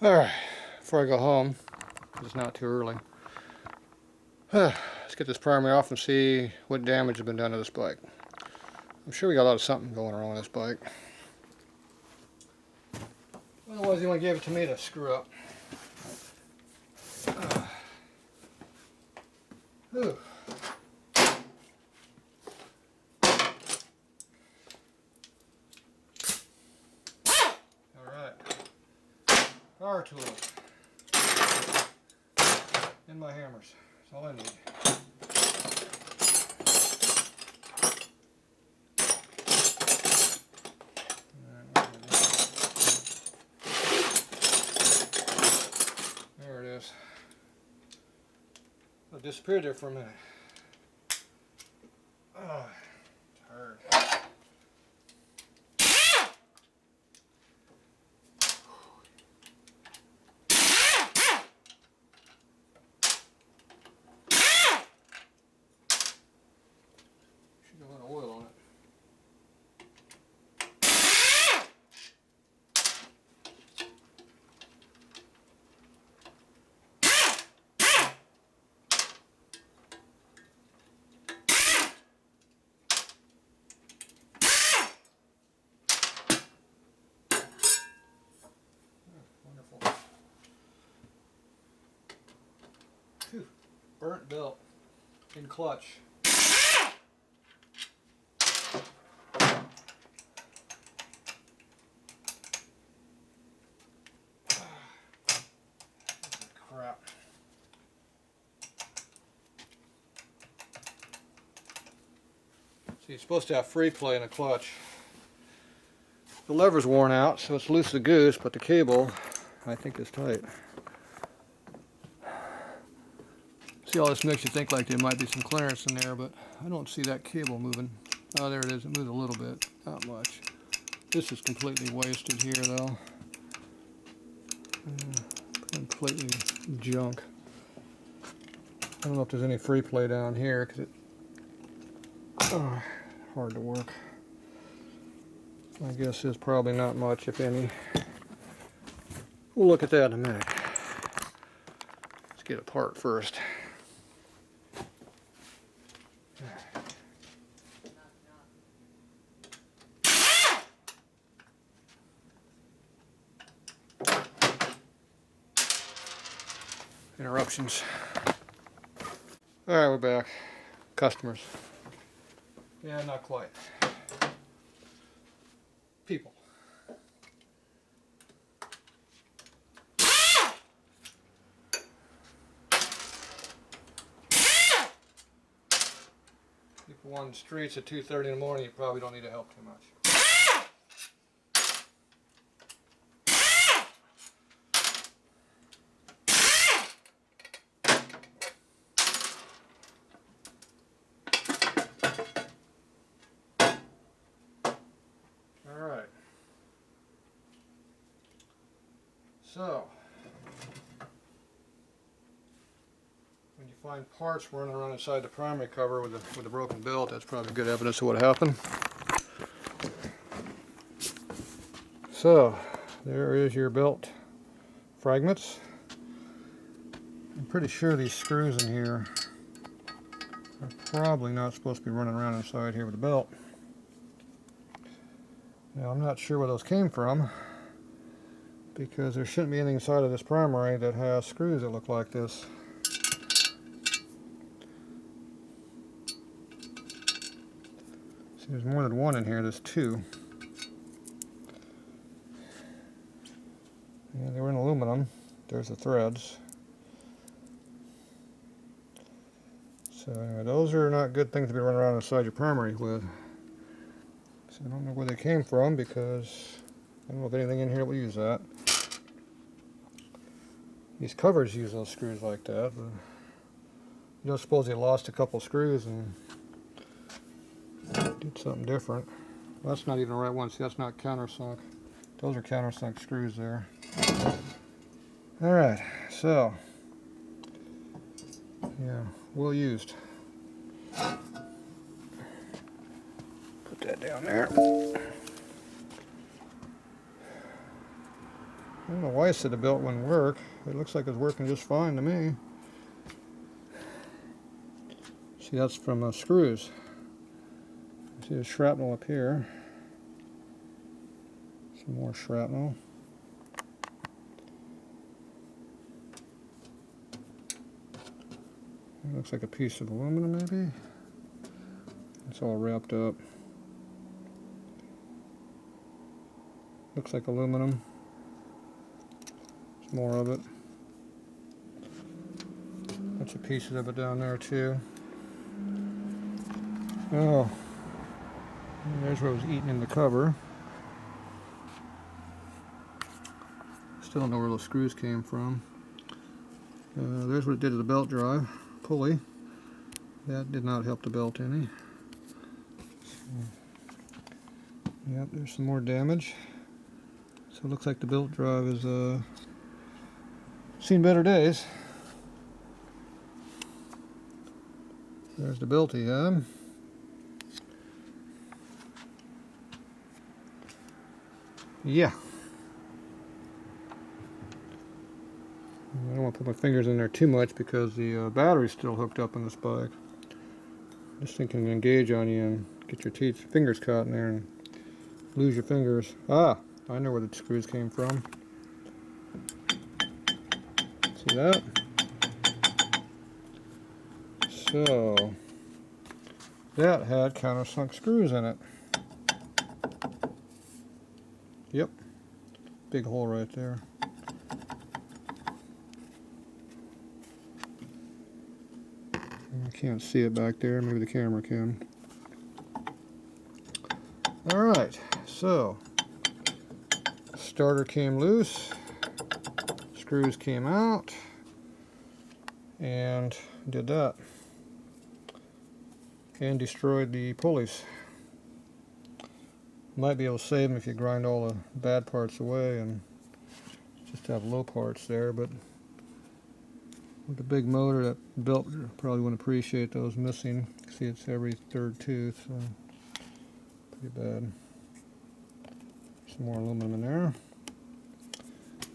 Alright, before I go home, it's not too early, let's get this primer off and see what damage has been done to this bike. I'm sure we got a lot of something going wrong with this bike. Otherwise, he only gave it to me to screw up. Alright, power tools and my hammers. That's all I need. There it is. I disappeared there for a minute. Oh, tired. Should get a little oil on it. Wonderful. Whew. Burnt belt in clutch. Crap. So you're supposed to have free play in a clutch. The lever's worn out, so it's loose as a goose, but the cable, I think, is tight. See all this makes you think like there might be some clearance in there, but I don't see that cable moving. Oh, there it is. It moved a little bit, not much. This is completely wasted here, though. Completely junk. I don't know if there's any free play down here, because it's hard to work. I guess there's probably not much, if any. We'll look at that in a minute. Let's get it apart first. Interruptions. Alright, we're back. Customers. Yeah, not quite. People. People on the streets at 2:30 in the morning, you probably don't need to help too much. Alright. So, when you find parts running around inside the primary cover with a broken belt, that's probably good evidence of what happened. So, there is your belt fragments. I'm pretty sure these screws in here are probably not supposed to be running around inside here with the belt. Now, I'm not sure where those came from, because there shouldn't be anything inside of this primary that has screws that look like this. See, there's more than one in here. There's two. Yeah, they were in aluminum. There's the threads. So anyway, those are not good things to be running around inside your primary with. So I don't know where they came from, because I don't know if anything in here will use that. These covers use those screws like that, but you don't suppose they lost a couple screws and did something different. Well, that's not even the right one. See, that's not countersunk. Those are countersunk screws there. Alright, so yeah, well used. Put that down there. I don't know why I said the belt wouldn't work. It looks like it's working just fine to me. See, that's from screws. See the shrapnel up here. Some more shrapnel. It looks like a piece of aluminum, maybe. It's all wrapped up. Looks like aluminum. There's more of it. Bunch of pieces of it down there too. Oh, there's what was eaten in the cover. Still don't know where those screws came from. There's what it did to the belt drive pulley. That did not help the belt any. Yep, there's some more damage. So it looks like the belt drive has seen better days. There's the belty head. Yeah. I don't want to put my fingers in there too much because the battery's still hooked up on this bike. This thing can engage on you and get your fingers caught in there and lose your fingers. Ah, I know where the screws came from. See that? So, that had countersunk screws in it. Yep, big hole right there. I can't see it back there, maybe the camera can. Alright, so, starter came loose, screws came out, and did that. And destroyed the pulleys. Might be able to save them if you grind all the bad parts away and just have low parts there, but with the big motor, that belt probably wouldn't appreciate those missing. See, it's every third tooth, so pretty bad. Some more aluminum in there.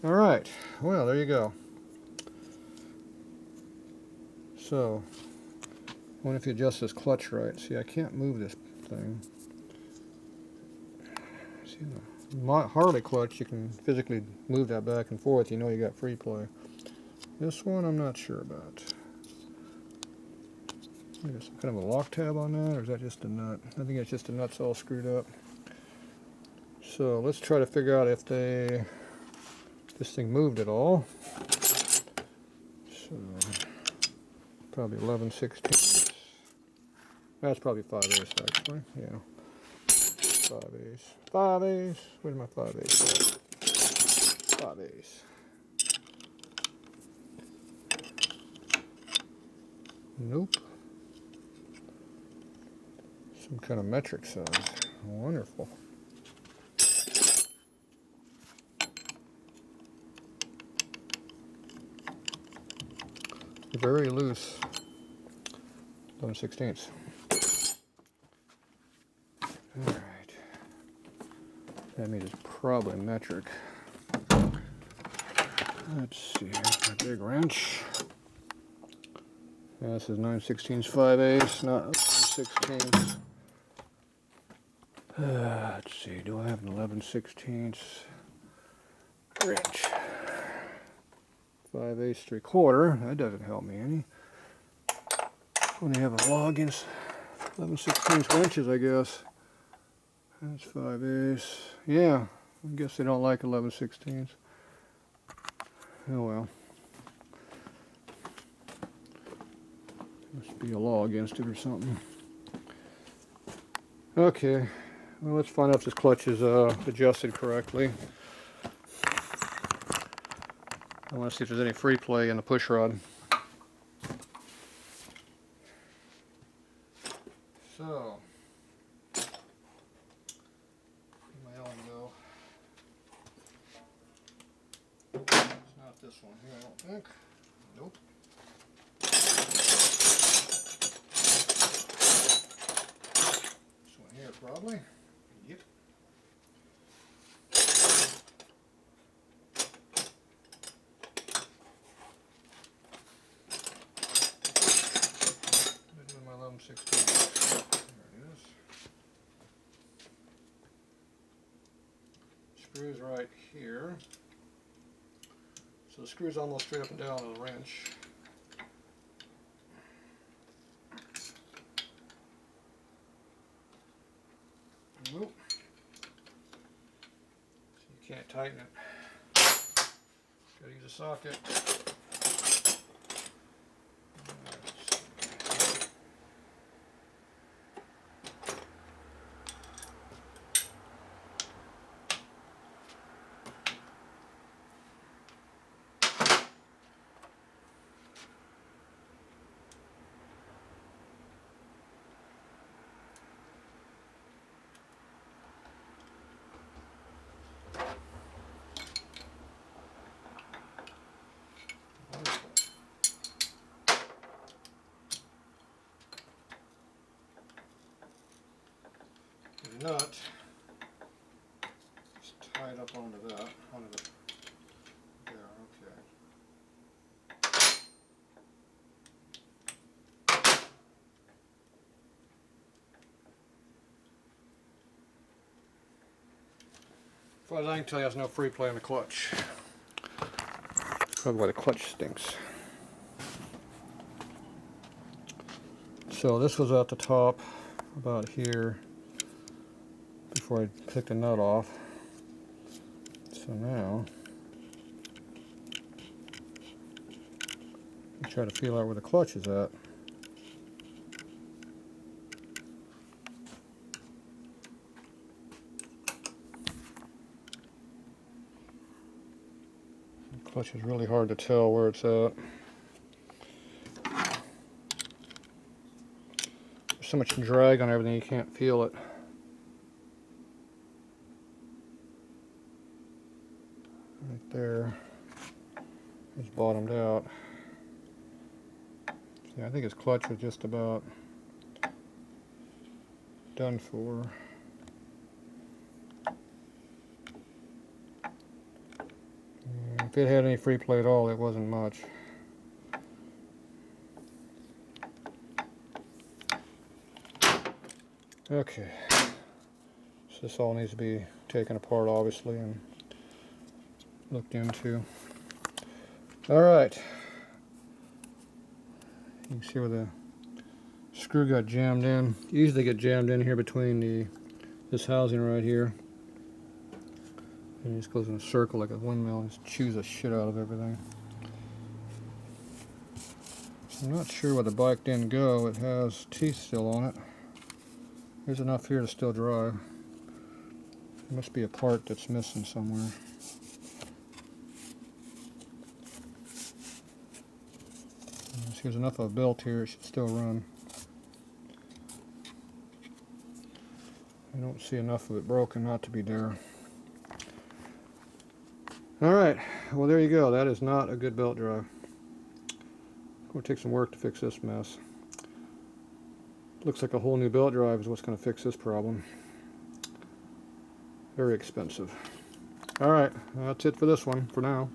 Alright, well, there you go. So, I wonder if you adjust this clutch right. See, I can't move this thing. See, the Harley clutch, you can physically move that back and forth. You know you got free play. This one, I'm not sure about. There's some kind of a lock tab on that, or is that just a nut? I think it's just the nuts all screwed up. So let's try to figure out if this thing moved at all. So probably 11/16. That's probably 5/8 actually. Yeah, 5/8. 5/8. Where's my 5/8? 5/8. Nope. Some kind of metric size. Wonderful. Very loose. 11/16. Alright. That means it's probably metric. Let's see, here's my big wrench. Yeah, this is 9/16 5/8, not 11/16. Let's see, do I have an 11/16 wrench? 5/8 3/4. That doesn't help me any. When you have a law against 11/16 wrenches, I guess. That's 5/8. Yeah, I guess they don't like 11/16. Oh well. Must be a law against it or something. Okay, well, let's find out if this clutch is adjusted correctly. I want to see if there's any free play in the push rod. So, my Allen go. It's not this one here, I don't think. Nope. This one here, probably. Yep. right here. So the screw's almost straight up and down on the wrench. Nope. So you can't tighten it. Gotta use a socket. The nut is tied up onto that, onto the, there, okay. As far as I can tell, there's no free play on the clutch. Probably why the clutch stinks. So this was at the top, about here, before I picked the nut off. So now, I try to feel out where the clutch is at. The clutch is really hard to tell where it's at. There's so much drag on everything, you can't feel it. Right there, it's bottomed out. See, I think his clutch was just about done for. If it had any free play at all, it wasn't much. Okay, so this all needs to be taken apart, obviously, and looked into. Alright, you can see where the screw got jammed in. Usually get jammed in here between this housing right here. And it just goes in a circle like a windmill and just chews the shit out of everything. I'm not sure where the bike didn't go. It has teeth still on it. There's enough here to still drive. There must be a part that's missing somewhere. There's enough of a belt here, it should still run. I don't see enough of it broken not to be there. Alright, well there you go. That is not a good belt drive. It's going to take some work to fix this mess. Looks like a whole new belt drive is what's going to fix this problem. Very expensive. Alright, that's it for this one for now.